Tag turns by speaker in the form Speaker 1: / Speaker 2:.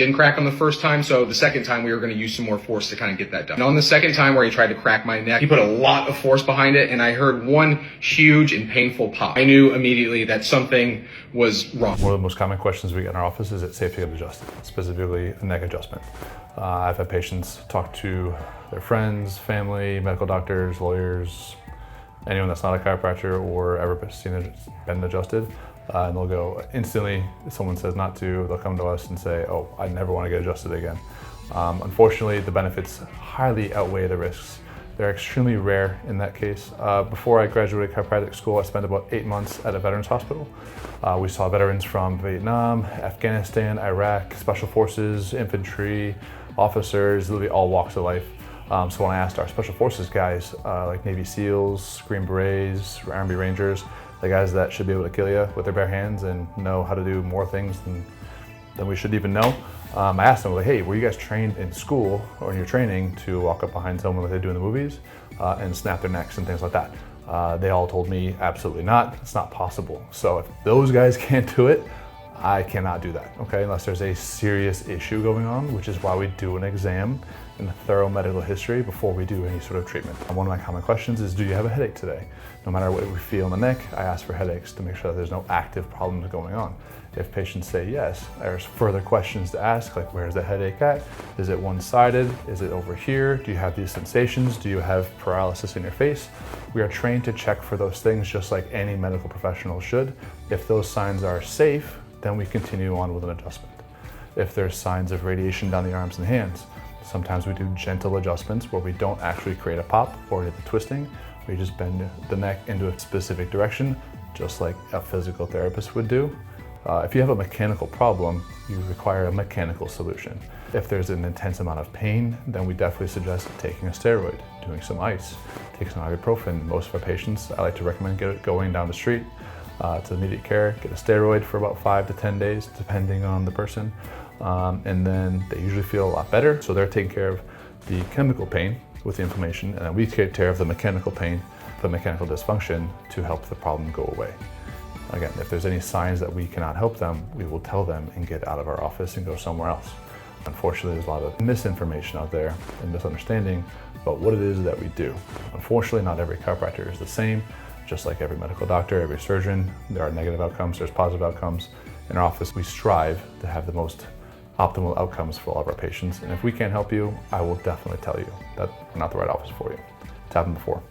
Speaker 1: didn't crack on the first time, so the second time we were going to use some more force to kind of get that done. And on the second time where he tried to crack my neck, he put a lot of force behind it, and I heard one huge and painful pop. I knew immediately that something was wrong.
Speaker 2: One of the most common questions we get in our office is, it's safe to get adjusted, specifically a neck adjustment. I've had patients talk to their friends, family, medical doctors, lawyers, anyone that's not a chiropractor or ever been adjusted, and they'll go instantly, if someone says not to, they'll come to us and say, oh, I never want to get adjusted again. Unfortunately, the benefits highly outweigh the risks. They're extremely rare in that case. Before I graduated chiropractic school, I spent about 8 months at a veterans hospital. We saw veterans from Vietnam, Afghanistan, Iraq, special forces, infantry, officers, literally all walks of life. So when I asked our special forces guys, like Navy SEALs, Green Berets, Army Rangers, the guys that should be able to kill you with their bare hands and know how to do more things than we should even know, I asked them, like, hey, were you guys trained in school or in your training to walk up behind someone like they do in the movies and snap their necks and things like that? They all told me, absolutely not, it's not possible. So if those guys can't do it, I cannot do that, okay? Unless there's a serious issue going on, which is why we do an exam and a thorough medical history before we do any sort of treatment. One of my common questions is, do you have a headache today? No matter what we feel in the neck, I ask for headaches to make sure that there's no active problems going on. If patients say yes, there's further questions to ask, like, where's the headache at? Is it one-sided? Is it over here? Do you have these sensations? Do you have paralysis in your face? We are trained to check for those things just like any medical professional should. If those signs are safe, then we continue on with an adjustment. If there's signs of radiation down the arms and hands, sometimes we do gentle adjustments where we don't actually create a pop or get the twisting. We just bend the neck into a specific direction, just like a physical therapist would do. If you have a mechanical problem, you require a mechanical solution. If there's an intense amount of pain, then we definitely suggest taking a steroid, doing some ice, take some ibuprofen. Most of our patients, I like to recommend going down the street to immediate care, get a steroid for about 5 to 10 days, depending on the person. And then they usually feel a lot better. So they're taking care of the chemical pain with the inflammation, and then we take care of the mechanical pain, the mechanical dysfunction, to help the problem go away. Again, if there's any signs that we cannot help them, we will tell them and get out of our office and go somewhere else. Unfortunately, there's a lot of misinformation out there and misunderstanding about what it is that we do. Unfortunately, not every chiropractor is the same. Just like every medical doctor, every surgeon, there are negative outcomes, there's positive outcomes. In our office, we strive to have the most optimal outcomes for all of our patients. And if we can't help you, I will definitely tell you that we're not the right office for you. It's happened before.